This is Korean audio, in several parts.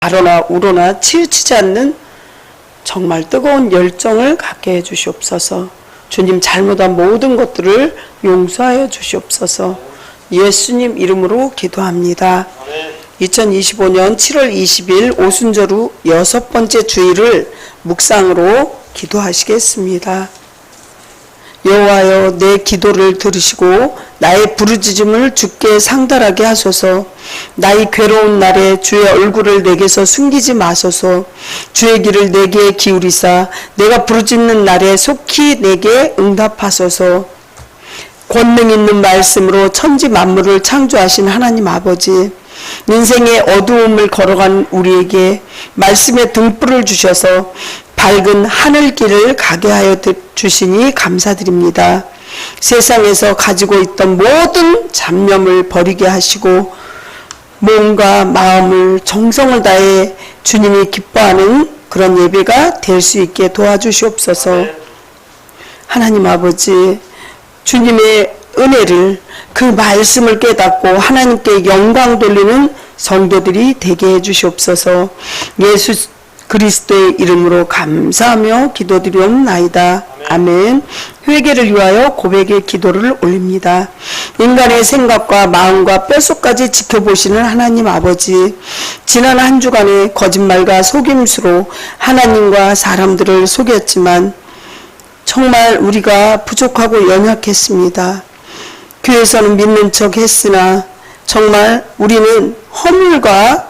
가로나 우로나 치우치지 않는 정말 뜨거운 열정을 갖게 해 주시옵소서. 주님 잘못한 모든 것들을 용서하여 주시옵소서. 예수님 이름으로 기도합니다. 2025년 7월 20일 오순절 후 6번째 주일을 묵상으로 기도하시겠습니다. 여호와여, 내 기도를 들으시고 나의 부르짖음을 주께 상달하게 하소서. 나의 괴로운 날에 주의 얼굴을 내게서 숨기지 마소서. 주의 길을 내게 기울이사 내가 부르짖는 날에 속히 내게 응답하소서. 권능 있는 말씀으로 천지 만물을 창조하신 하나님 아버지, 인생의 어두움을 걸어간 우리에게 말씀의 등불을 주셔서 밝은 하늘길을 가게 하여 주시니 감사드립니다. 세상에서 가지고 있던 모든 잡념을 버리게 하시고 몸과 마음을 정성을 다해 주님이 기뻐하는 그런 예배가 될 수 있게 도와주시옵소서. 하나님 아버지, 주님의 은혜를, 그 말씀을 깨닫고 하나님께 영광 돌리는 성도들이 되게 해주시옵소서. 예수 그리스도의 이름으로 감사하며 기도드리옵나이다. 아멘. 회개를 위하여 고백의 기도를 올립니다. 인간의 생각과 마음과 뼛속까지 지켜보시는 하나님 아버지, 지난 한 주간의 거짓말과 속임수로 하나님과 사람들을 속였지만 정말 우리가 부족하고 연약했습니다. 교회에서는 믿는 척 했으나 정말 우리는 허물과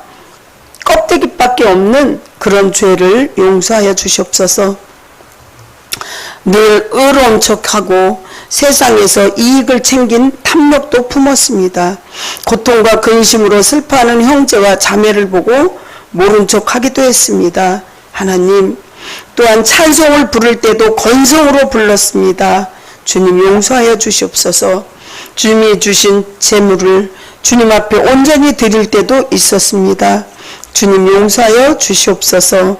껍데기밖에 없는 그런 죄를 용서하여 주시옵소서. 늘 의로운 척하고 세상에서 이익을 챙긴 탐욕도 품었습니다. 고통과 근심으로 슬퍼하는 형제와 자매를 보고 모른 척하기도 했습니다. 하나님, 또한 찬송을 부를 때도 건성으로 불렀습니다. 주님 용서하여 주시옵소서. 주님이 주신 재물을 주님 앞에 온전히 드릴 때도 있었습니다. 주님 용서하여 주시옵소서.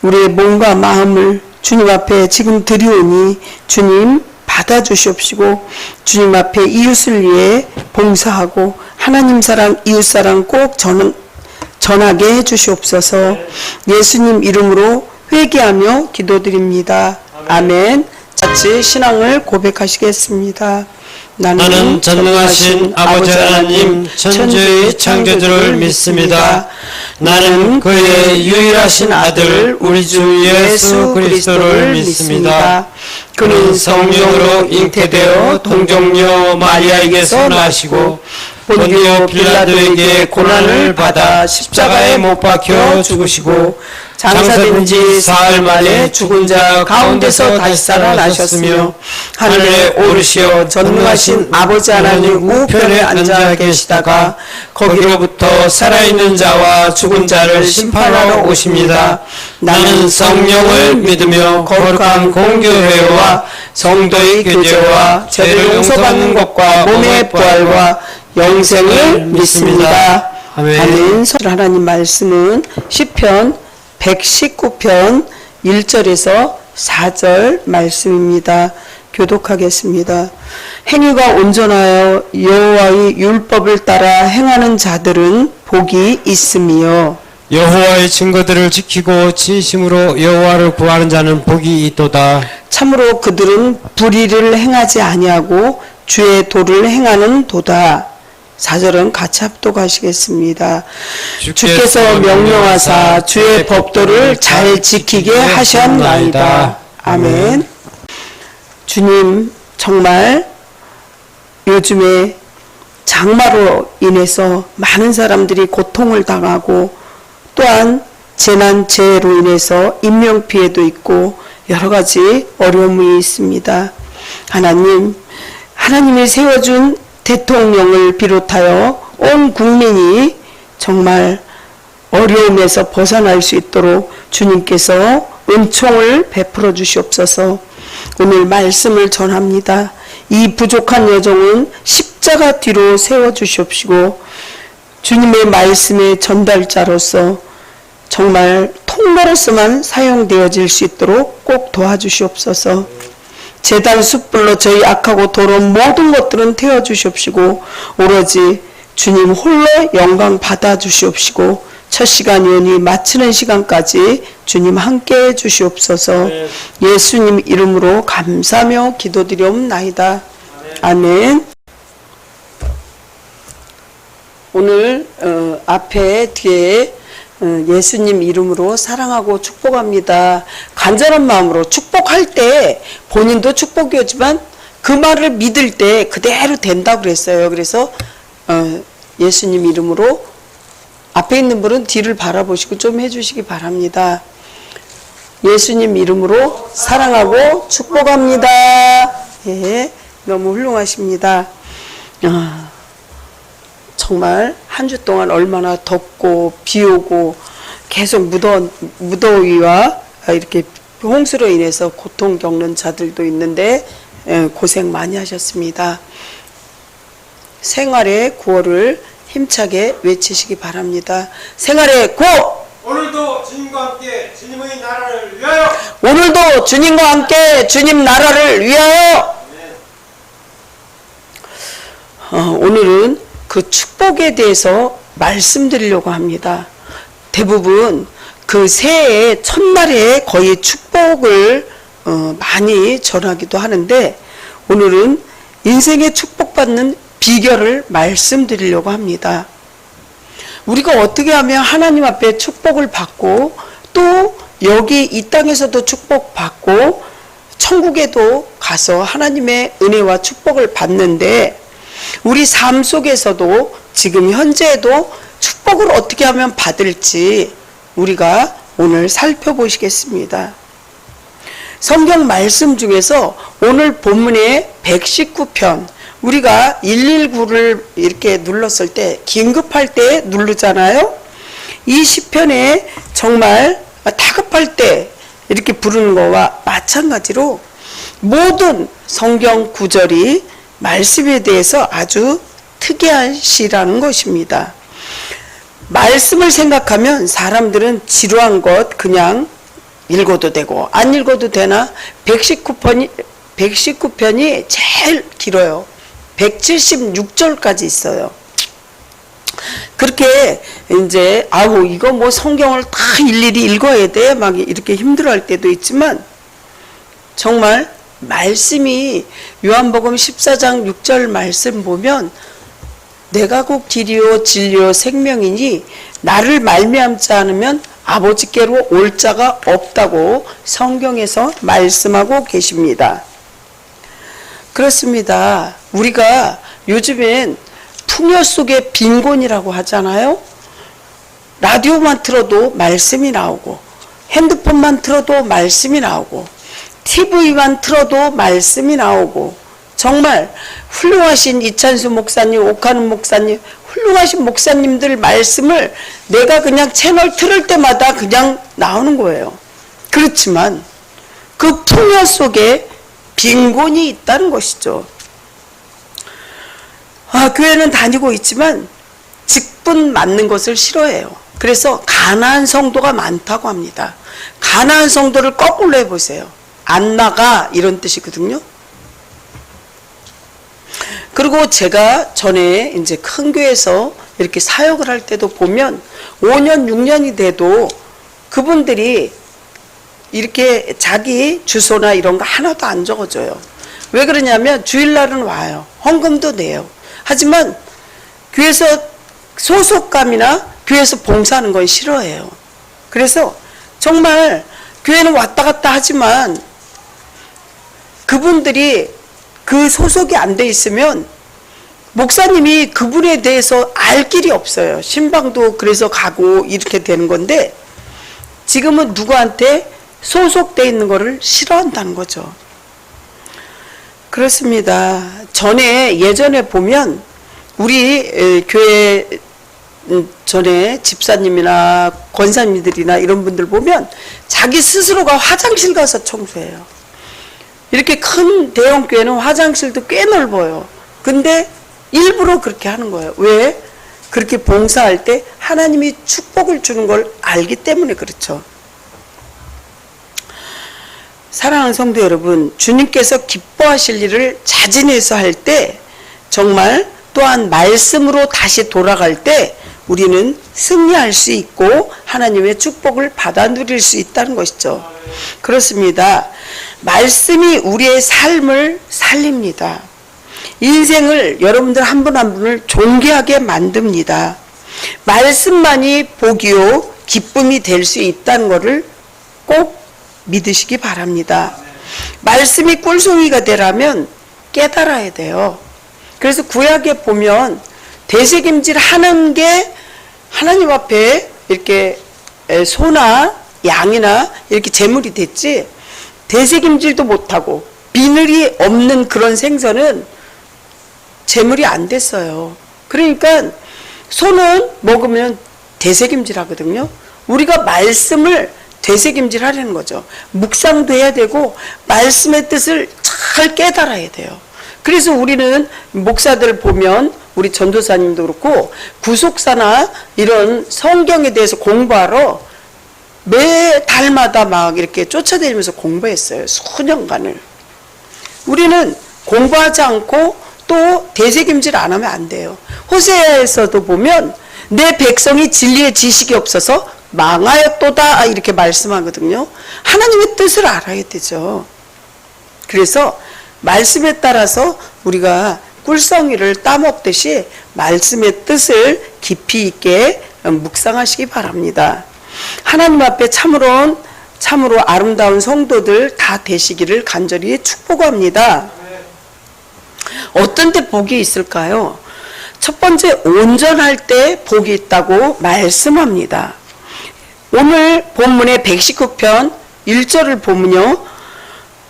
우리의 몸과 마음을 주님 앞에 지금 드리오니 주님 받아주시옵시고 주님 앞에 이웃을 위해 봉사하고 하나님 사랑, 이웃 사랑 꼭 전하게 해주시옵소서. 예수님 이름으로 회개하며 기도드립니다. 아멘. 같이 신앙을 고백하시겠습니다. 나는 전능하신 아버지 하나님 천지의 창조주를 믿습니다. 나는 그의 유일하신 아들 우리 주 예수 그리스도를 믿습니다. 그는 성령으로 잉태되어 동정녀 마리아에게서 나시고 본디오 빌라도에게 고난을 받아 십자가에 못 박혀 죽으시고 장사된 지 사흘 만에 죽은 자 가운데서 다시 살아나셨으며 하늘에 오르시어 전능하신 아버지 하나님 우편에 앉아 계시다가 거기로부터 살아있는 자와 죽은 자를 심판하러 오십니다. 나는 성령을 믿으며 거룩한 공교회와 성도의 교제와 죄를 용서받는 것과 몸의 부활과 영생을 믿습니다. 아멘. 하나님 말씀은 시편 119편 1절에서 4절 말씀입니다. 교독하겠습니다. 행위가 온전하여 여호와의 율법을 따라 행하는 자들은 복이 있으며 여호와의 증거들을 지키고 진심으로 여호와를 구하는 자는 복이 있도다. 참으로 그들은 불의를 행하지 아니하고 주의 도를 행하는 도다. 4절은 같이 합독하시겠습니다. 주께서 명령하사 주의 법도를 잘 지키게 하셨나이다. 아멘. 주님, 정말 요즘에 장마로 인해서 많은 사람들이 고통을 당하고 또한 재난, 재해로 인해서 인명피해도 있고 여러 가지 어려움이 있습니다. 하나님이 세워준 대통령을 비롯하여 온 국민이 정말 어려움에서 벗어날 수 있도록 주님께서 은총을 베풀어 주시옵소서. 오늘 말씀을 전합니다. 이 부족한 여정은 십자가 뒤로 세워주시옵시고 주님의 말씀의 전달자로서 정말 통로로서만 사용되어질 수 있도록 꼭 도와주시옵소서. 제단 숯불로 저희 악하고 더러운 모든 것들은 태워주시옵시고 오로지 주님 홀로 영광 받아주시옵시고 첫 시간이오니 마치는 시간까지 주님 함께해 주시옵소서. 예수님 이름으로 감사하며 기도드리옵나이다. 아멘. 오늘 앞에 뒤에 예수님 이름으로 사랑하고 축복합니다. 간절한 마음으로 축복할 때 본인도 축복이 오지만 그 말을 믿을 때 그대로 된다고 그랬어요. 그래서 예수님 이름으로 앞에 있는 분은 뒤를 바라보시고 좀 해주시기 바랍니다. 예수님 이름으로 사랑하고 축복합니다. 예, 너무 훌륭하십니다. 정말 한 주 동안 얼마나 덥고 비 오고 계속 무더위와 이렇게 홍수로 인해서 고통 겪는 자들도 있는데 고생 많이 하셨습니다. 생활의 구호를 힘차게 외치시기 바랍니다. 생활의 구호! 오늘도 주님과 함께 주님의 나라를 위하여. 오늘도 주님과 함께 주님 나라를 위하여. 오늘은 그 축복에 대해서 말씀드리려고 합니다. 대부분 그 새해 첫날에 거의 축복을 많이 전하기도 하는데 오늘은 인생의 축복받는 비결을 말씀드리려고 합니다. 우리가 어떻게 하면 하나님 앞에 축복을 받고 또 여기 이 땅에서도 축복받고 천국에도 가서 하나님의 은혜와 축복을 받는데 우리 삶 속에서도 지금 현재에도 축복을 어떻게 하면 받을지 우리가 오늘 살펴보시겠습니다. 성경 말씀 중에서 오늘 본문의 119편 우리가 119를 이렇게 눌렀을 때 긴급할 때 누르잖아요. 이 시편에 정말 다급할 때 이렇게 부르는 거와 마찬가지로 모든 성경 구절이 말씀에 대해서 아주 특이한 시라는 것입니다. 말씀을 생각하면 사람들은 지루한 것 그냥 읽어도 되고 안 읽어도 되나 119편이 제일 길어요. 176절까지 있어요. 그렇게 이제 이거 뭐 성경을 다 일일이 읽어야 돼 막 이렇게 힘들어할 때도 있지만 정말 말씀이 요한복음 14장 6절 말씀 보면 내가 곧 길이요 진리요 생명이니 나를 말미암지 않으면 아버지께로 올 자가 없다고 성경에서 말씀하고 계십니다. 그렇습니다. 우리가 요즘엔 풍요 속의 빈곤이라고 하잖아요. 라디오만 틀어도 말씀이 나오고 핸드폰만 틀어도 말씀이 나오고 TV만 틀어도 말씀이 나오고 정말 훌륭하신 이찬수 목사님, 오카는 목사님, 훌륭하신 목사님들 말씀을 내가 그냥 채널 틀을 때마다 그냥 나오는 거예요. 그렇지만 그 풍요 속에 빈곤이 있다는 것이죠. 교회는 다니고 있지만 직분 맞는 것을 싫어해요. 그래서 가난한 성도가 많다고 합니다. 가난한 성도를 거꾸로 해보세요. 안 나가 이런 뜻이거든요. 그리고 제가 전에 이제 큰 교회에서 이렇게 사역을 할 때도 보면 5년 6년이 돼도 그분들이 이렇게 자기 주소나 이런 거 하나도 안 적어줘요. 왜 그러냐면 주일날은 와요. 헌금도 내요. 하지만 교회에서 소속감이나 교회에서 봉사하는 건 싫어해요. 그래서 정말 교회는 왔다 갔다 하지만 그분들이 그 소속이 안 돼 있으면 목사님이 그분에 대해서 알 길이 없어요. 신방도 그래서 가고 이렇게 되는 건데 지금은 누구한테 소속돼 있는 거를 싫어한다는 거죠. 그렇습니다. 예전에 보면 우리 교회 전에 집사님이나 권사님들이나 이런 분들 보면 자기 스스로가 화장실 가서 청소해요. 이렇게 큰 대형 교회는 화장실도 꽤 넓어요. 근데 일부러 그렇게 하는 거예요. 왜? 그렇게 봉사할 때 하나님이 축복을 주는 걸 알기 때문에 그렇죠. 사랑하는 성도 여러분, 주님께서 기뻐하실 일을 자진해서 할 때 정말 또한 말씀으로 다시 돌아갈 때 우리는 승리할 수 있고 하나님의 축복을 받아 누릴 수 있다는 것이죠. 그렇습니다. 말씀이 우리의 삶을 살립니다. 인생을 여러분들 한 분 한 분을 존귀하게 만듭니다. 말씀만이 복이요 기쁨이 될 수 있다는 것을 꼭 믿으시기 바랍니다. 말씀이 꿀송이가 되려면 깨달아야 돼요. 그래서 구약에 보면 되새김질 하는 게 하나님 앞에 이렇게 소나 양이나 이렇게 제물이 됐지, 되새김질도 못하고 비늘이 없는 그런 생선은 제물이 안 됐어요. 그러니까 소는 먹으면 되새김질 하거든요. 우리가 말씀을 되새김질 하려는 거죠. 묵상도 해야 되고 말씀의 뜻을 잘 깨달아야 돼요. 그래서 우리는 목사들 보면 우리 전도사님도 그렇고 구속사나 이런 성경에 대해서 공부하러 매 달마다 막 이렇게 쫓아다니면서 공부했어요. 수년간을. 우리는 공부하지 않고 또 되새김질 안 하면 안 돼요. 호세아에서도 보면 내 백성이 진리의 지식이 없어서 망하였도다 이렇게 말씀하거든요. 하나님의 뜻을 알아야 되죠. 그래서 말씀에 따라서 우리가 꿀성이를 따먹듯이 말씀의 뜻을 깊이 있게 묵상하시기 바랍니다. 하나님 앞에 참으로 아름다운 성도들 다 되시기를 간절히 축복합니다. 어떤 때 복이 있을까요? 첫 번째, 온전할 때 복이 있다고 말씀합니다. 오늘 본문의 119편 1절을 보면요,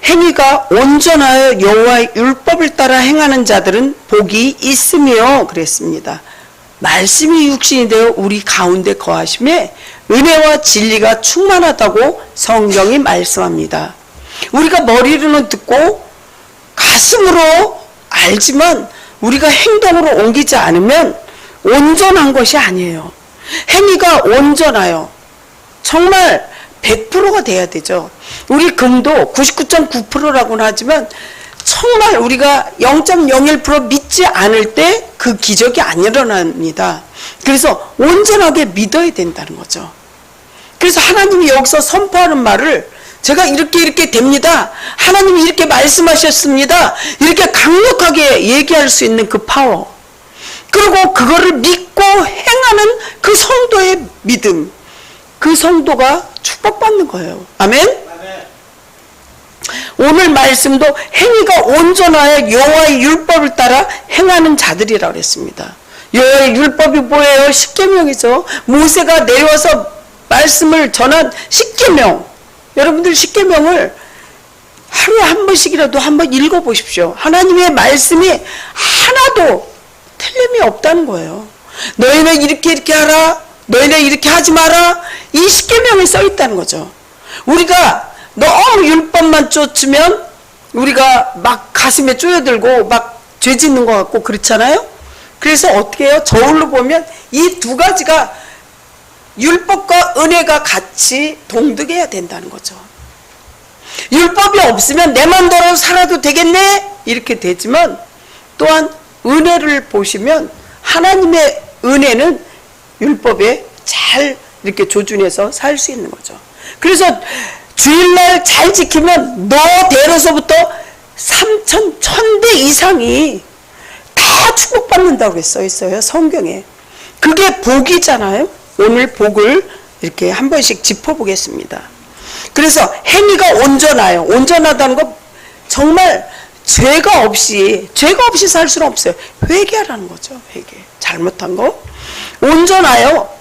행위가 온전하여 여호와의 율법을 따라 행하는 자들은 복이 있으며 그랬습니다. 말씀이 육신이 되어 우리 가운데 거하심에 은혜와 진리가 충만하다고 성경이 말씀합니다. 우리가 머리로는 듣고 가슴으로 알지만 우리가 행동으로 옮기지 않으면 온전한 것이 아니에요. 행위가 온전하여 정말 100%가 돼야 되죠. 우리 금도 99.9%라고는 하지만 정말 우리가 0.01% 믿지 않을 때 그 기적이 안 일어납니다. 그래서 온전하게 믿어야 된다는 거죠. 그래서 하나님이 여기서 선포하는 말을 제가 이렇게 됩니다. 하나님이 이렇게 말씀하셨습니다. 이렇게 강력하게 얘기할 수 있는 그 파워. 그리고 그거를 믿고 행하는 그 성도의 믿음. 그 성도가 축복받는 거예요. 아멘? 오늘 말씀도 행위가 온전하여 여호와의 율법을 따라 행하는 자들이라고 그랬습니다. 여호와의 율법이 뭐예요? 십계명이죠. 모세가 내려와서 말씀을 전한 십계명. 여러분들 십계명을 하루에 한 번씩이라도 한번 읽어보십시오. 하나님의 말씀이 하나도 틀림이 없다는 거예요. 너희는 이렇게 하라. 너희는 이렇게 하지 마라. 이 십계명에 써 있다는 거죠. 우리가 너무 율법만 쫓으면 우리가 막 가슴에 쪼여들고 막 죄 짓는 것 같고 그렇잖아요. 그래서 어떻게 해요? 저울로 보면 이 두 가지가 율법과 은혜가 같이 동등해야 된다는 거죠. 율법이 없으면 내 맘대로 살아도 되겠네 이렇게 되지만, 또한 은혜를 보시면 하나님의 은혜는 율법에 잘 이렇게 조준해서 살 수 있는 거죠. 그래서 주일날 잘 지키면 너대로서부터 3천, 1000대 이상이 다 축복받는다고 써 있어요. 성경에. 그게 복이잖아요. 오늘 복을 이렇게 한 번씩 짚어보겠습니다. 그래서 행위가 온전하여, 온전하다는 거 정말 죄가 없이 살 수는 없어요. 회개하라는 거죠. 회개. 잘못한 거. 온전하여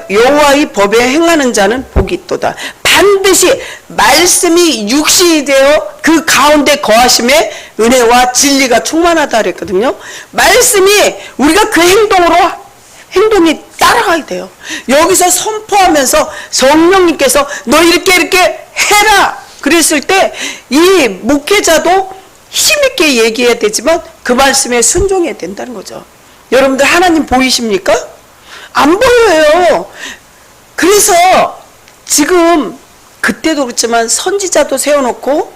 여호와의 법에 행하는 자는 복이 있도다. 반드시 말씀이 육신이 되어 그 가운데 거하심에 은혜와 진리가 충만하다 그랬거든요. 말씀이 우리가 그 행동이 따라가야 돼요. 여기서 선포하면서 성령님께서 너 이렇게 해라 그랬을 때 이 목회자도 힘있게 얘기해야 되지만 그 말씀에 순종해야 된다는 거죠. 여러분들 하나님 보이십니까? 안 보여요. 그래서 지금 그때도 그렇지만 선지자도 세워놓고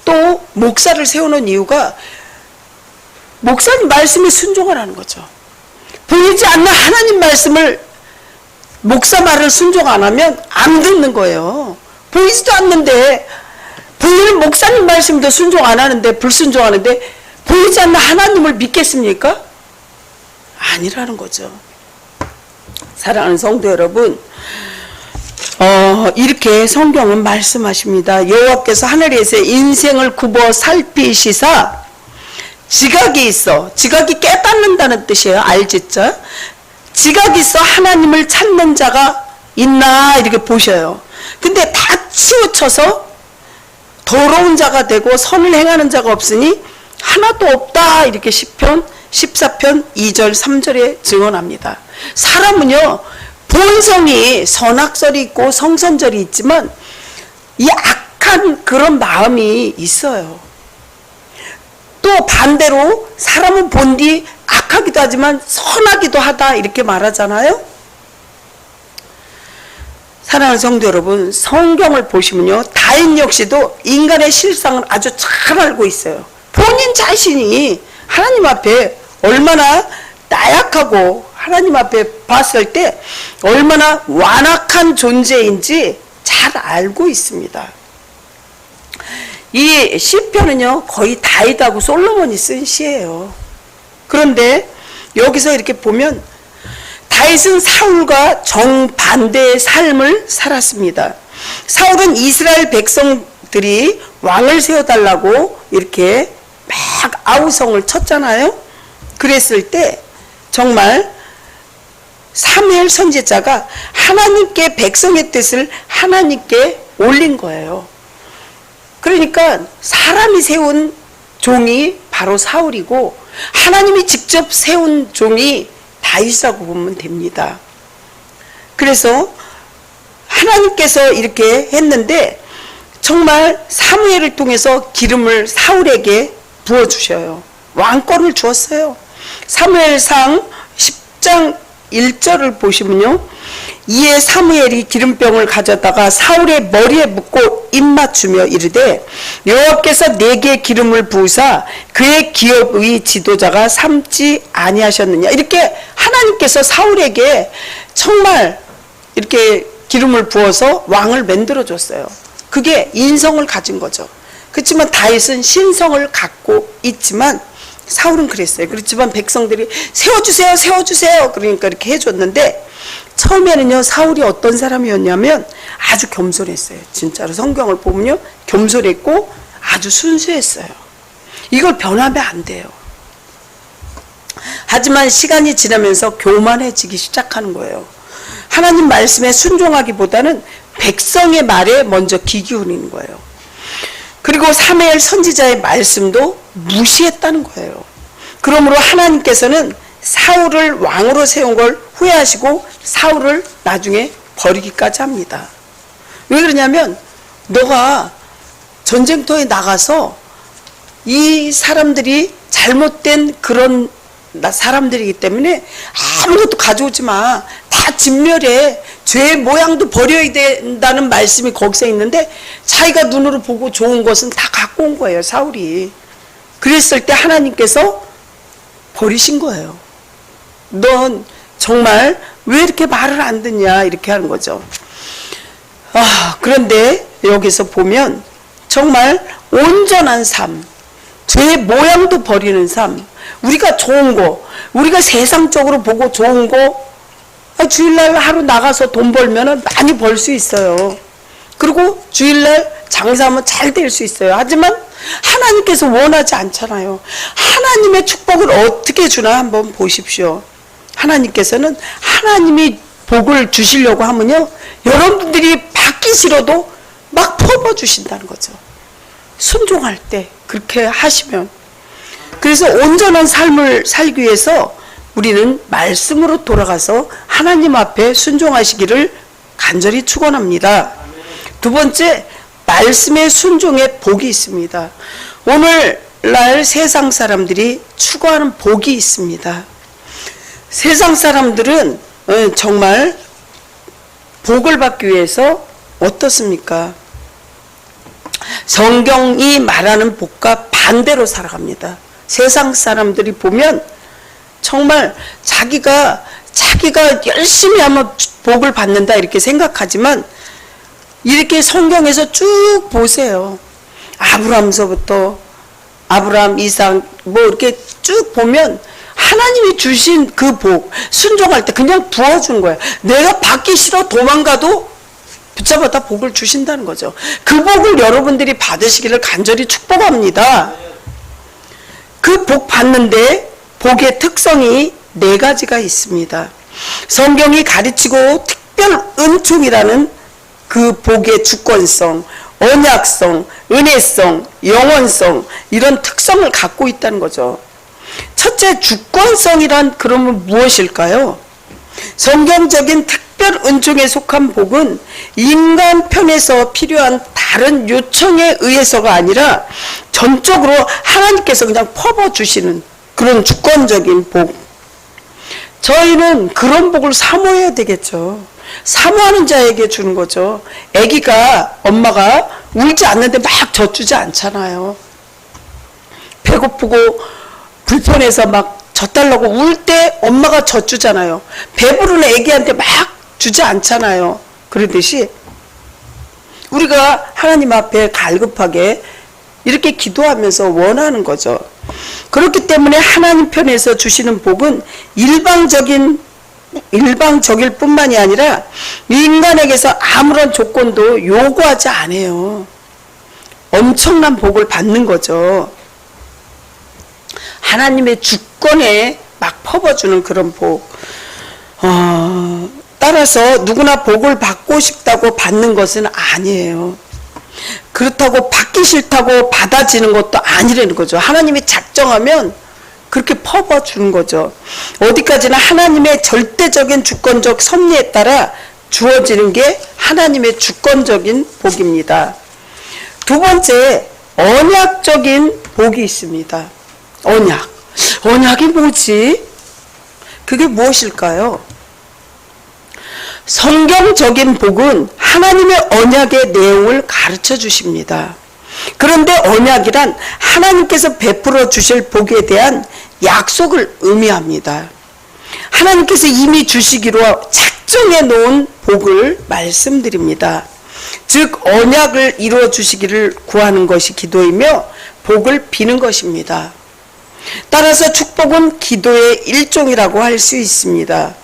또 목사를 세우는 이유가 목사님 말씀에 순종을 하는 거죠. 보이지 않는 하나님 말씀을 목사 말을 순종 안 하면 안 듣는 거예요. 보이지도 않는데, 보이는 목사님 말씀도 순종 안 하는데, 불순종하는데, 보이지 않는 하나님을 믿겠습니까? 아니라는 거죠. 사랑하는 성도 여러분, 이렇게 성경은 말씀하십니다. 여호와께서 하늘에서 인생을 굽어 살피시사 지각이 있어. 지각이 깨닫는다는 뜻이에요. 알겠죠? 지각이 있어 하나님을 찾는 자가 있나 이렇게 보셔요. 근데 다 치우쳐서 더러운 자가 되고 선을 행하는 자가 없으니 하나도 없다 이렇게 시편 14편 2절 3절에 증언합니다. 사람은요 본성이 선악설이 있고 성선절이 있지만 이 악한 그런 마음이 있어요. 또 반대로 사람은 본디 악하기도 하지만 선하기도 하다 이렇게 말하잖아요. 사랑하는 성도 여러분, 성경을 보시면요 다인 역시도 인간의 실상을 아주 잘 알고 있어요. 본인 자신이 하나님 앞에 얼마나 나약하고 하나님 앞에 봤을 때 얼마나 완악한 존재인지 잘 알고 있습니다. 이 시편은요 거의 다윗하고 솔로몬이 쓴 시예요. 그런데 여기서 이렇게 보면 다윗은 사울과 정반대의 삶을 살았습니다. 사울은 이스라엘 백성들이 왕을 세워달라고 이렇게 막 아우성을 쳤잖아요. 그랬을 때 정말 사무엘 선지자가 하나님께 백성의 뜻을 하나님께 올린 거예요. 그러니까 사람이 세운 종이 바로 사울이고 하나님이 직접 세운 종이 다윗이라고 보면 됩니다. 그래서 하나님께서 이렇게 했는데 정말 사무엘을 통해서 기름을 사울에게 부어주셔요. 왕권을 주었어요. 사무엘상 10장 1절을 보시면요. 이에 사무엘이 기름병을 가져다가 사울의 머리에 붓고 입맞추며 이르되 여호와께서 내게 기름을 부으사 그의 기업의 지도자가 삼지 아니하셨느냐. 이렇게 하나님께서 사울에게 정말 이렇게 기름을 부어서 왕을 만들어 줬어요. 그게 인성을 가진 거죠. 그렇지만 다윗은 신성을 갖고 있지만 사울은 그랬어요. 그렇지만 백성들이 세워주세요 세워주세요 그러니까 이렇게 해줬는데 처음에는요 사울이 어떤 사람이었냐면 아주 겸손했어요. 진짜로 성경을 보면요 겸손했고 아주 순수했어요. 이걸 변하면 안 돼요. 하지만 시간이 지나면서 교만해지기 시작하는 거예요. 하나님 말씀에 순종하기보다는 백성의 말에 먼저 귀 기울이는 거예요. 그리고 사무엘 선지자의 말씀도 무시했다는 거예요. 그러므로 하나님께서는 사울을 왕으로 세운 걸 후회하시고 사울을 나중에 버리기까지 합니다. 왜 그러냐면 너가 전쟁터에 나가서 이 사람들이 잘못된 그런 사람들이기 때문에 아무것도 가져오지 마. 다 진멸해. 죄의 모양도 버려야 된다는 말씀이 거기서 있는데 자기가 눈으로 보고 좋은 것은 다 갖고 온 거예요. 사울이. 그랬을 때 하나님께서 버리신 거예요. 넌 정말 왜 이렇게 말을 안 듣냐 이렇게 하는 거죠. 그런데 여기서 보면 정말 온전한 삶, 죄의 모양도 버리는 삶, 우리가 좋은 거, 우리가 세상적으로 보고 좋은 거, 주일날 하루 나가서 돈 벌면 많이 벌 수 있어요. 그리고 주일날 장사하면 잘 될 수 있어요. 하지만 하나님께서 원하지 않잖아요. 하나님의 축복을 어떻게 주나 한번 보십시오. 하나님께서는 하나님이 복을 주시려고 하면요 여러분들이 받기 싫어도 막 퍼부어주신다는 거죠. 순종할 때 그렇게 하시면. 그래서 온전한 삶을 살기 위해서 우리는 말씀으로 돌아가서 하나님 앞에 순종하시기를 간절히 축원합니다. 두 번째, 말씀의 순종에 복이 있습니다. 오늘날 세상 사람들이 추구하는 복이 있습니다. 세상 사람들은 정말 복을 받기 위해서 어떻습니까? 성경이 말하는 복과 반대로 살아갑니다. 세상 사람들이 보면 정말 자기가 자기 자기가 열심히 하면 복을 받는다 이렇게 생각하지만 이렇게 성경에서 쭉 보세요. 아브라함서부터 아브라함, 이삭 뭐 이렇게 쭉 보면 하나님이 주신 그 복 순종할 때 그냥 부어준 거예요. 내가 받기 싫어 도망가도 붙잡아다 복을 주신다는 거죠. 그 복을 여러분들이 받으시기를 간절히 축복합니다. 그 복 받는데 복의 특성이 4가지가 있습니다. 성경이 가르치고 특별 은총이라는 그 복의 주권성, 언약성, 은혜성, 영원성 이런 특성을 갖고 있다는 거죠. 첫째 주권성이란 그러면 무엇일까요? 성경적인 특별 은총에 속한 복은 인간 편에서 필요한 다른 요청에 의해서가 아니라 전적으로 하나님께서 그냥 퍼부어주시는 그런 주권적인 복. 저희는 그런 복을 사모해야 되겠죠. 사모하는 자에게 주는 거죠. 아기가 엄마가 울지 않는데 막 젖주지 않잖아요. 배고프고 불편해서 막 젖달라고 울 때 엄마가 젖주잖아요. 배부른 아기한테 막 주지 않잖아요. 그러듯이 우리가 하나님 앞에 갈급하게 이렇게 기도하면서 원하는 거죠. 그렇기 때문에 하나님 편에서 주시는 복은 일방적일 뿐만이 아니라 인간에게서 아무런 조건도 요구하지 않아요. 엄청난 복을 받는 거죠. 하나님의 주권에 막 퍼부어주는 그런 복. 따라서 누구나 복을 받고 싶다고 받는 것은 아니에요. 그렇다고 받기 싫다고 받아지는 것도 아니라는 거죠. 하나님이 작정하면 그렇게 퍼부어주는 거죠. 어디까지나 하나님의 절대적인 주권적 섭리에 따라 주어지는 게 하나님의 주권적인 복입니다. 두 번째, 언약적인 복이 있습니다. 언약이 뭐지? 그게 무엇일까요? 성경적인 복은 하나님의 언약의 내용을 가르쳐 주십니다. 그런데 언약이란 하나님께서 베풀어 주실 복에 대한 약속을 의미합니다. 하나님께서 이미 주시기로 작정해 놓은 복을 말씀드립니다. 즉 언약을 이루어 주시기를 구하는 것이 기도이며 복을 비는 것입니다. 따라서 축복은 기도의 일종이라고 할 수 있습니다.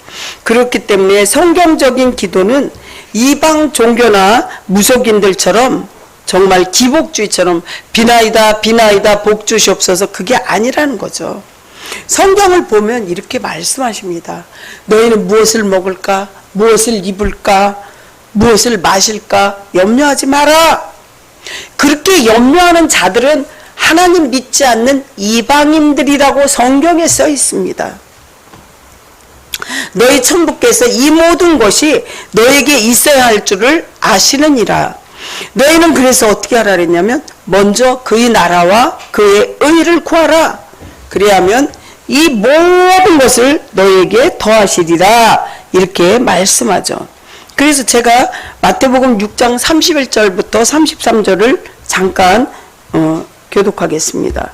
그렇기 때문에 성경적인 기도는 이방 종교나 무속인들처럼 정말 기복주의처럼 비나이다 복 주시옵소서 그게 아니라는 거죠. 성경을 보면 이렇게 말씀하십니다. 너희는 무엇을 먹을까? 무엇을 입을까? 무엇을 마실까? 염려하지 마라. 그렇게 염려하는 자들은 하나님 믿지 않는 이방인들이라고 성경에 써 있습니다. 너희 천부께서 이 모든 것이 너에게 있어야 할 줄을 아시느니라. 너희는 그래서 어떻게 하라 그랬냐면 먼저 그의 나라와 그의 의를 구하라. 그래야면 이 모든 것을 너에게 더하시리라. 이렇게 말씀하죠. 그래서 제가 마태복음 6장 31절부터 33절을 잠깐 교독하겠습니다.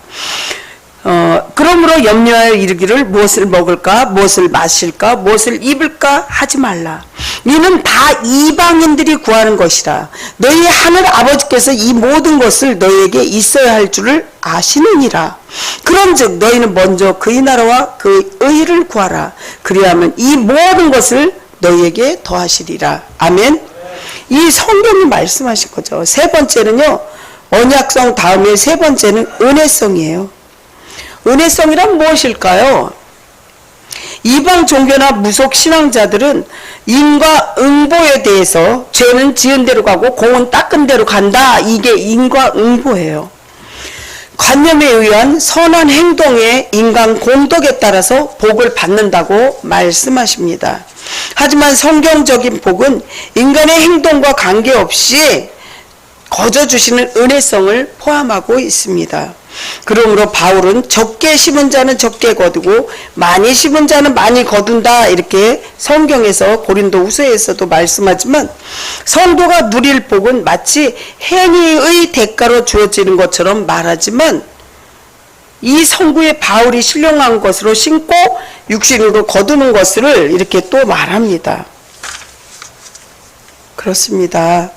그러므로 염려하여 이르기를 무엇을 먹을까, 무엇을 마실까, 무엇을 입을까 하지 말라. 이는 다 이방인들이 구하는 것이라. 너희 하늘 아버지께서 이 모든 것을 너희에게 있어야 할 줄을 아시느니라. 그런즉 너희는 먼저 그의 나라와 그의 의를 구하라. 그리하면 이 모든 것을 너희에게 더하시리라. 아멘. 이 성경이 말씀하신 거죠. 세 번째는요, 언약성 다음에 세 번째는 은혜성이에요. 은혜성이란 무엇일까요? 이방 종교나 무속 신앙자들은 인과응보에 대해서 죄는 지은 대로 가고 공은 닦은 대로 간다. 이게 인과응보예요. 관념에 의한 선한 행동의 인간 공덕에 따라서 복을 받는다고 말씀하십니다. 하지만 성경적인 복은 인간의 행동과 관계없이 거저 주시는 은혜성을 포함하고 있습니다. 그러므로 바울은 적게 심은 자는 적게 거두고 많이 심은 자는 많이 거둔다 이렇게 성경에서 고린도후서에서도 말씀하지만 성도가 누릴 복은 마치 행위의 대가로 주어지는 것처럼 말하지만 이 성구에 바울이 신령한 것으로 신고 육신으로 거두는 것을 이렇게 또 말합니다. 그렇습니다.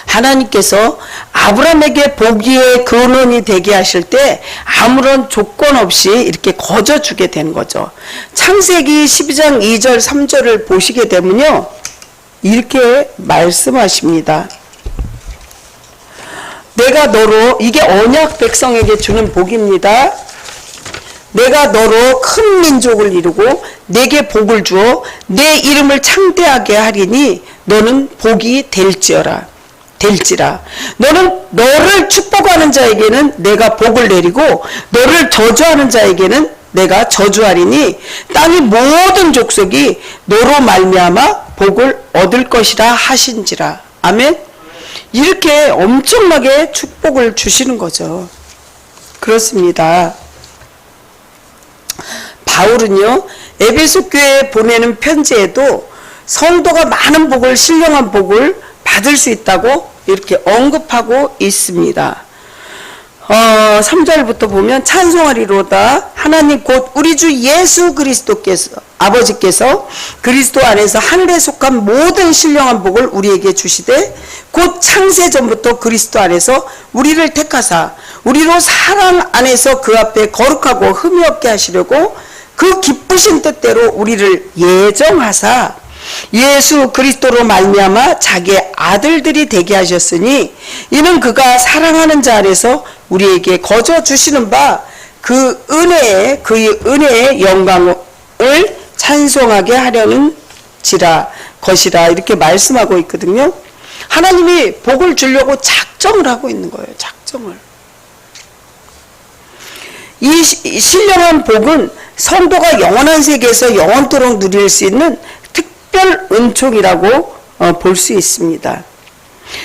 하나님께서 아브라함에게 복의 근원이 되게 하실 때 아무런 조건 없이 이렇게 거저주게 된 거죠. 창세기 12장 2절 3절을 보시게 되면요, 이렇게 말씀하십니다. 내가 너로, 이게 언약 백성에게 주는 복입니다. 내가 너로 큰 민족을 이루고 내게 복을 주어 내 이름을 창대하게 하리니 너는 복이 될지라. 너는 너를 축복하는 자에게는 내가 복을 내리고 너를 저주하는 자에게는 내가 저주하리니 땅의 모든 족속이 너로 말미암아 복을 얻을 것이라 하신지라. 아멘. 이렇게 엄청나게 축복을 주시는 거죠. 그렇습니다. 바울은요, 에베소 교회에 보내는 편지에도 성도가 많은 복을, 신령한 복을 받을 수 있다고 이렇게 언급하고 있습니다. 3절부터 보면 찬송하리로다 하나님 곧 우리 주 예수 그리스도께서, 아버지께서 그리스도 안에서 하늘에 속한 모든 신령한 복을 우리에게 주시되 곧 창세전부터 그리스도 안에서 우리를 택하사 우리로 사랑 안에서 그 앞에 거룩하고 흠이 없게 하시려고 그 기쁘신 뜻대로 우리를 예정하사 예수 그리스도로 말미암아 자기의 아들들이 되게 하셨으니 이는 그가 사랑하는 자 안에서 우리에게 거저 주시는 바 그 은혜의 영광을 찬송하게 하려는 것이라 이렇게 말씀하고 있거든요. 하나님이 복을 주려고 작정을 하고 있는 거예요. 작정을. 이 신령한 복은 성도가 영원한 세계에서 영원토록 누릴 수 있는 특별 은총이라고 볼 수 있습니다.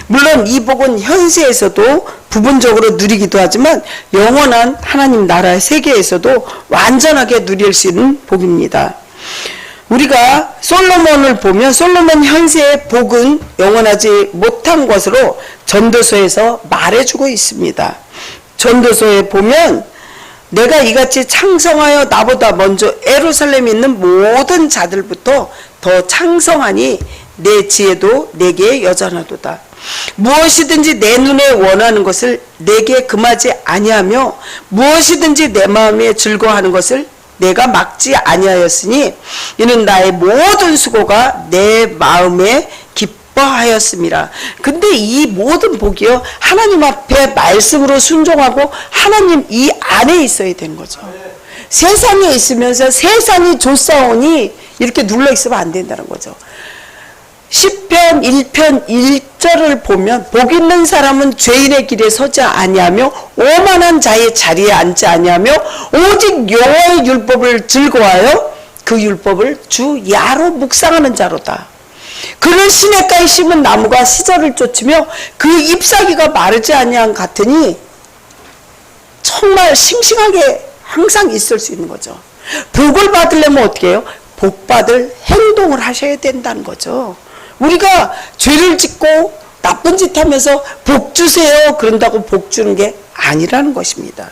물론 이 복은 현세에서도 부분적으로 누리기도 하지만 영원한 하나님 나라의 세계에서도 완전하게 누릴 수 있는 복입니다. 우리가 솔로몬을 보면 솔로몬 현세의 복은 영원하지 못한 것으로 전도서에서 말해주고 있습니다. 전도서에 보면 내가 이같이 창성하여 나보다 먼저 예루살렘에 있는 모든 자들부터 더 창성하니 내 지혜도 내게 여전하도다. 무엇이든지 내 눈에 원하는 것을 내게 금하지 아니하며 무엇이든지 내 마음에 즐거워하는 것을 내가 막지 아니하였으니 이는 나의 모든 수고가 내 마음에 기뻐하였음이라. 근데 이 모든 복이요, 하나님 앞에 말씀으로 순종하고 하나님 이 안에 있어야 되는 거죠. 세상에 있으면서 세상이 조사오니 이렇게 눌러 있으면 안 된다는 거죠. 10편 1편 1절을 보면 복 있는 사람은 죄인의 길에 서지 아니하며 오만한 자의 자리에 앉지 아니하며 오직 여호와의 율법을 즐거워하여 그 율법을 주 야로 묵상하는 자로다. 그는 시냇가에 심은 나무가 시절을 쫓으며 그 잎사귀가 마르지 아니한 같으니 정말 싱싱하게 항상 있을 수 있는 거죠. 복을 받으려면 어떻게 해요? 복 받을 행동을 하셔야 된다는 거죠. 우리가 죄를 짓고 나쁜 짓 하면서 복 주세요 그런다고 복 주는 게 아니라는 것입니다.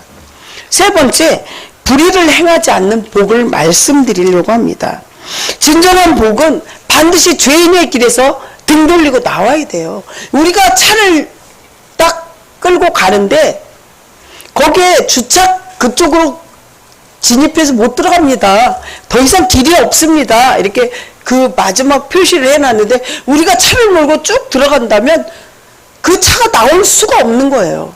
세 번째, 불의를 행하지 않는 복을 말씀드리려고 합니다. 진정한 복은 반드시 죄인의 길에서 등 돌리고 나와야 돼요. 우리가 차를 딱 끌고 가는데 거기에 주차 그쪽으로 진입해서 못 들어갑니다. 더 이상 길이 없습니다. 이렇게 그 마지막 표시를 해놨는데 우리가 차를 몰고 쭉 들어간다면 그 차가 나올 수가 없는 거예요.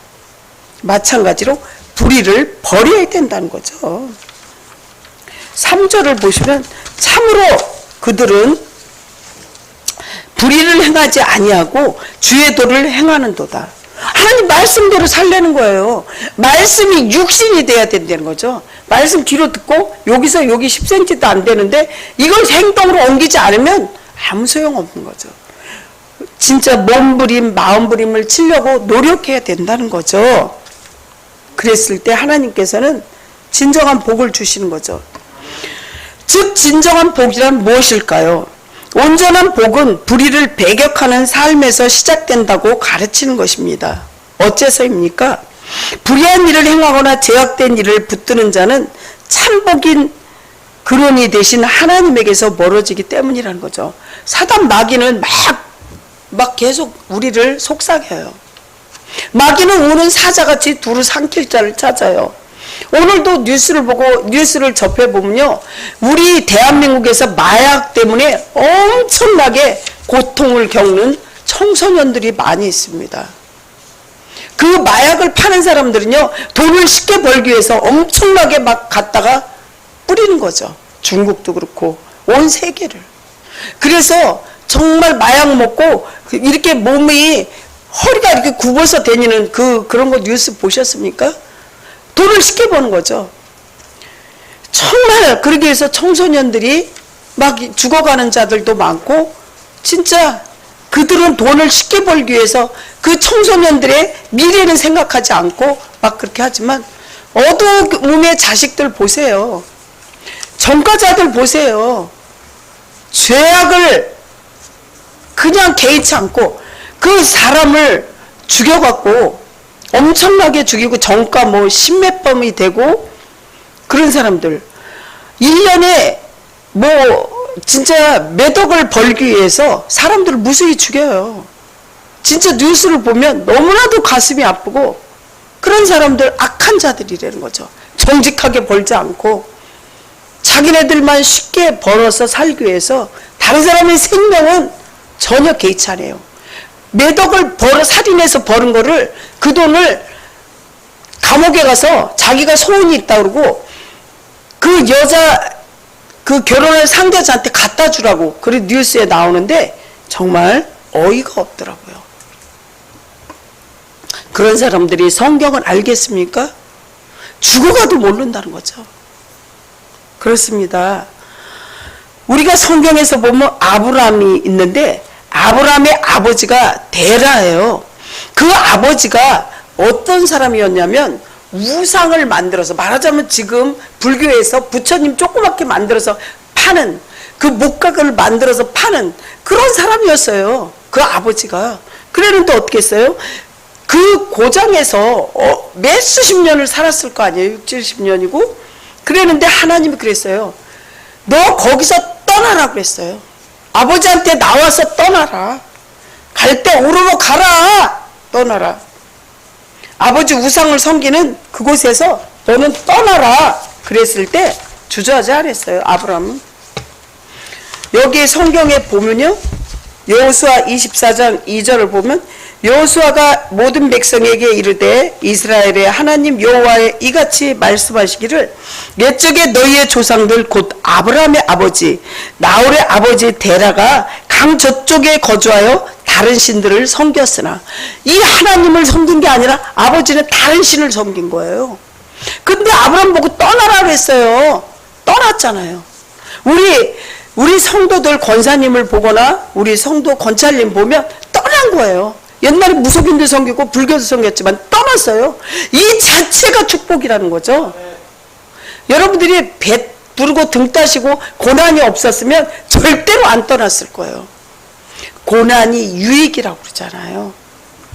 마찬가지로 불의를 버려야 된다는 거죠. 3절을 보시면 참으로 그들은 불의를 행하지 아니하고 주의 도를 행하는도다. 하나님 말씀대로 살려는 거예요. 말씀이 육신이 돼야 된다는 거죠. 말씀 뒤로 듣고 여기서 여기 10cm도 안 되는데 이걸 행동으로 옮기지 않으면 아무 소용없는 거죠. 진짜 몸부림, 마음부림을 치려고 노력해야 된다는 거죠. 그랬을 때 하나님께서는 진정한 복을 주시는 거죠. 즉 진정한 복이란 무엇일까요? 온전한 복은 불의를 배격하는 삶에서 시작된다고 가르치는 것입니다. 어째서입니까? 불의한 일을 행하거나 제약된 일을 붙드는 자는 참복인 근원이 되신 하나님에게서 멀어지기 때문이라는 거죠. 사단 마귀는 막 계속 우리를 속삭여요. 마귀는 우는 사자같이 두루 삼킬 자를 찾아요. 오늘도 뉴스를 보고 뉴스를 접해보면요, 우리 대한민국에서 마약 때문에 엄청나게 고통을 겪는 청소년들이 많이 있습니다. 그 마약을 파는 사람들은요, 돈을 쉽게 벌기 위해서 엄청나게 막 갖다가 뿌리는 거죠. 중국도 그렇고 온 세계를. 그래서 정말 마약 먹고 이렇게 몸이 허리가 이렇게 굽어서 다니는 그런 거 뉴스 보셨습니까? 돈을 쉽게 버는 거죠. 정말 그러기 위해서 청소년들이 막 죽어가는 자들도 많고, 진짜 그들은 돈을 쉽게 벌기 위해서 그 청소년들의 미래는 생각하지 않고 막 그렇게 하지만, 어두움의 자식들 보세요. 전과자들 보세요. 죄악을 그냥 개의치 않고 그 사람을 죽여갖고 엄청나게 죽이고 정가 뭐 십몇 범이 되고 그런 사람들 1년에 뭐 진짜 몇 억을 벌기 위해서 사람들을 무수히 죽여요. 진짜 뉴스를 보면 너무나도 가슴이 아프고, 그런 사람들 악한 자들이라는 거죠. 정직하게 벌지 않고 자기네들만 쉽게 벌어서 살기 위해서 다른 사람의 생명은 전혀 개의치 않아요. 몇 억을 살인해서 버는 거를, 그 돈을 감옥에 가서 자기가 소원이 있다 그러고 그 여자 그 결혼할 상대자한테 갖다 주라고 그 뉴스에 나오는데 정말 어이가 없더라고요. 그런 사람들이 성경을 알겠습니까? 죽어가도 모른다는 거죠. 그렇습니다. 우리가 성경에서 보면 아브라함이 있는데, 아브라함의 아버지가 데라예요. 그 아버지가 어떤 사람이었냐면 우상을 만들어서, 말하자면 지금 불교에서 부처님 조그맣게 만들어서 파는, 그 목각을 만들어서 파는 그런 사람이었어요. 그 아버지가. 그랬는데 어떻게 했어요? 그 고장에서 몇 수십 년을 살았을 거 아니에요. 60, 70년이고. 그랬는데 하나님이 그랬어요. 너 거기서 떠나라 그랬어요. 아버지한테 나와서 떠나라. 갈 때 오르러 가라. 떠나라. 아버지 우상을 섬기는 그곳에서 너는 떠나라. 그랬을 때 주저하지 않았어요. 아브라함은. 여기 성경에 보면요, 여호수아 24장 2절을 보면, 여호수아가 모든 백성에게 이르되 이스라엘의 하나님 여호와의 이같이 말씀하시기를, 옛적에 너희의 조상들 곧 아브라함의 아버지 나홀의 아버지 데라가 강 저쪽에 거주하여 다른 신들을 섬겼으나, 이 하나님을 섬긴 게 아니라 아버지는 다른 신을 섬긴 거예요. 근데 아브라함 보고 떠나라 그랬어요. 떠났잖아요. 우리 성도들 권사님을 보거나 우리 성도 권찰님 보면 떠난 거예요. 옛날에 무속인도 섬기고 불교도 섬겼지만 떠났어요. 이 자체가 축복이라는 거죠. 여러분들이 배 부르고 등 따시고 고난이 없었으면 절대로 안 떠났을 거예요. 고난이 유익이라고 그러잖아요.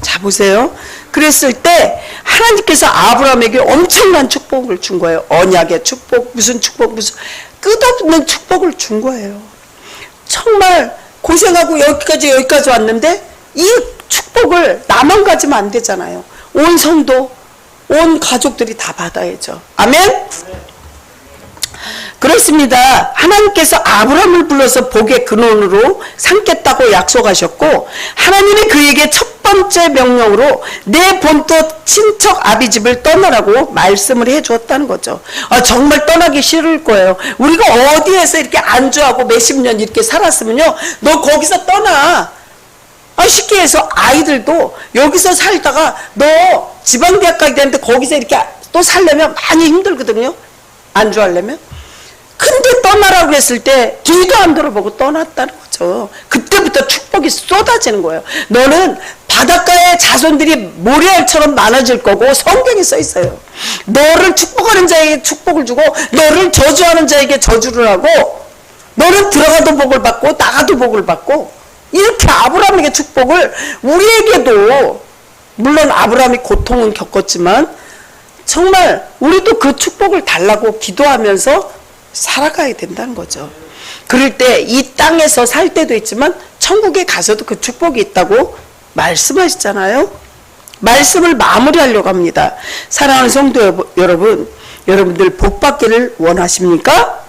자, 보세요. 그랬을 때 하나님께서 아브라함에게 엄청난 축복을 준 거예요. 언약의 축복, 무슨 끝없는 축복을 준 거예요. 정말 고생하고 여기까지 왔는데 이 축복을 나만 가지면 안 되잖아요. 온 성도, 온 가족들이 다 받아야죠. 아멘? 그렇습니다. 하나님께서 아브라함을 불러서 복의 근원으로 삼겠다고 약속하셨고, 하나님이 그에게 첫 번째 명령으로 내 본토 친척 아비집을 떠나라고 말씀을 해주었다는 거죠. 정말 떠나기 싫을 거예요. 우리가 어디에서 이렇게 안주하고 몇십 년 이렇게 살았으면요, 너 거기서 떠나. 쉽게 해서 아이들도 여기서 살다가 너 지방대학 가게 되는데 거기서 이렇게 또 살려면 많이 힘들거든요. 안주하려면. 근데 떠나라고 했을 때 뒤도 안 돌아보고 떠났다는 거죠. 그때부터 축복이 쏟아지는 거예요. 너는 바닷가의 자손들이 모래알처럼 많아질 거고, 성경에 써 있어요. 너를 축복하는 자에게 축복을 주고 너를 저주하는 자에게 저주를 하고, 너는 들어가도 복을 받고 나가도 복을 받고, 이렇게 아브라함에게 축복을 우리에게도 물론 아브라함이 고통은 겪었지만 정말 우리도 그 축복을 달라고 기도하면서 살아가야 된다는 거죠. 그럴 때 이 땅에서 살 때도 있지만 천국에 가서도 그 축복이 있다고 말씀하시잖아요. 말씀을 마무리하려고 합니다. 사랑하는 성도 여러분, 여러분들 복 받기를 원하십니까?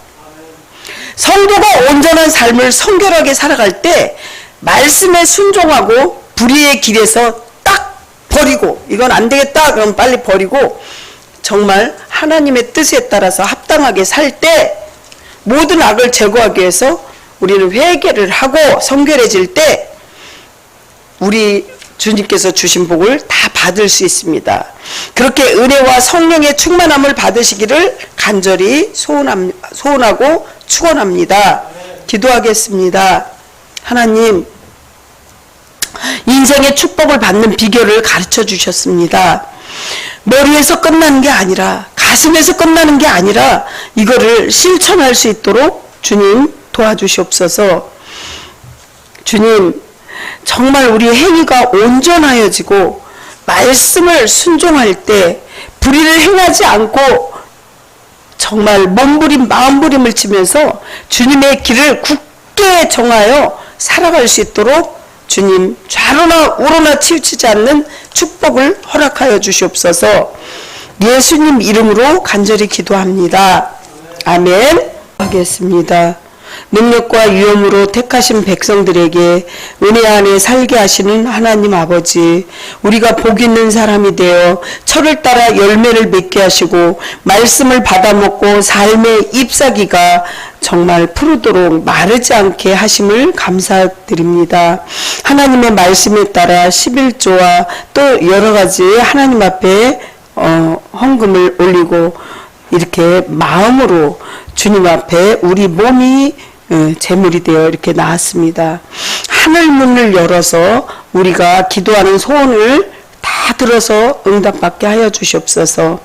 성도가 온전한 삶을 성결하게 살아갈 때 말씀에 순종하고 불의의 길에서 딱 버리고, 이건 안 되겠다 그럼 빨리 버리고 정말 하나님의 뜻에 따라서 합당하게 살 때 모든 악을 제거하기 위해서 우리는 회개를 하고 성결해질 때 우리 주님께서 주신 복을 다 받을 수 있습니다. 그렇게 은혜와 성령의 충만함을 받으시기를 간절히 소원하고 축원합니다. 기도하겠습니다. 하나님, 인생의 축복을 받는 비결을 가르쳐 주셨습니다. 머리에서 끝나는 게 아니라, 가슴에서 끝나는 게 아니라 이거를 실천할 수 있도록 주님 도와주시옵소서. 주님, 정말 우리 행위가 온전하여지고 말씀을 순종할 때 불의를 행하지 않고 정말 몸부림 마음부림을 치면서 주님의 길을 굳게 정하여 살아갈 수 있도록 주님 좌로나 우로나 치우치지 않는 축복을 허락하여 주시옵소서. 예수님 이름으로 간절히 기도합니다. 아멘. 하겠습니다. 능력과 위엄으로 택하신 백성들에게 은혜 안에 살게 하시는 하나님 아버지, 우리가 복 있는 사람이 되어 철을 따라 열매를 맺게 하시고 말씀을 받아먹고 삶의 잎사귀가 정말 푸르도록 마르지 않게 하심을 감사드립니다. 하나님의 말씀에 따라 11조와 또 여러 가지 하나님 앞에 헌금을 올리고 이렇게 마음으로 주님 앞에 우리 몸이 제물이 되어 이렇게 나왔습니다. 하늘 문을 열어서 우리가 기도하는 소원을 다 들어서 응답받게 하여 주시옵소서.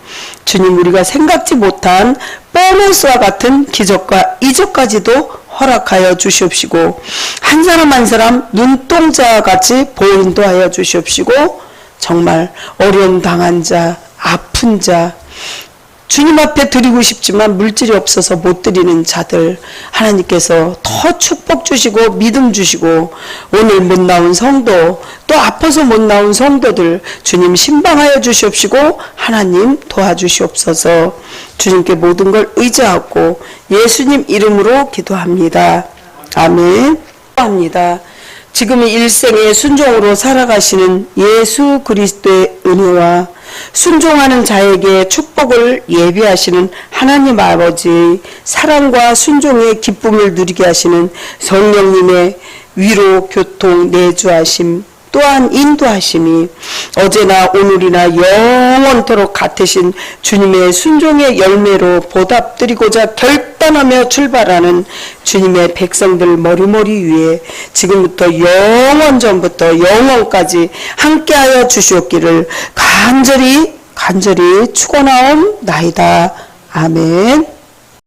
주님, 우리가 생각지 못한 보너스와 같은 기적과 이적까지도 허락하여 주시옵시고 한 사람 한 사람 눈동자 같이 보인도 하여 주시옵시고 정말 어려움 당한 자, 아픈 자, 주님 앞에 드리고 싶지만 물질이 없어서 못 드리는 자들 하나님께서 더 축복 주시고 믿음 주시고 오늘 못 나온 성도 또 아파서 못 나온 성도들 주님 신방하여 주시옵시고 하나님 도와주시옵소서. 주님께 모든 걸 의지하고 예수님 이름으로 기도합니다. 아멘. 기도합니다. 지금 일생의 순종으로 살아가시는 예수 그리스도의 은혜와 순종하는 자에게 축복을 예비하시는 하나님 아버지, 사랑과 순종의 기쁨을 누리게 하시는 성령님의 위로, 교통, 내주하심, 또한 인도하심이 어제나 오늘이나 영원토록 같으신 주님의 순종의 열매로 보답드리고자 결단하며 출발하는 주님의 백성들 머리머리 위에 지금부터 영원 전부터 영원까지 함께하여 주시옵기를 간절히 축원하옵나이다. 아멘.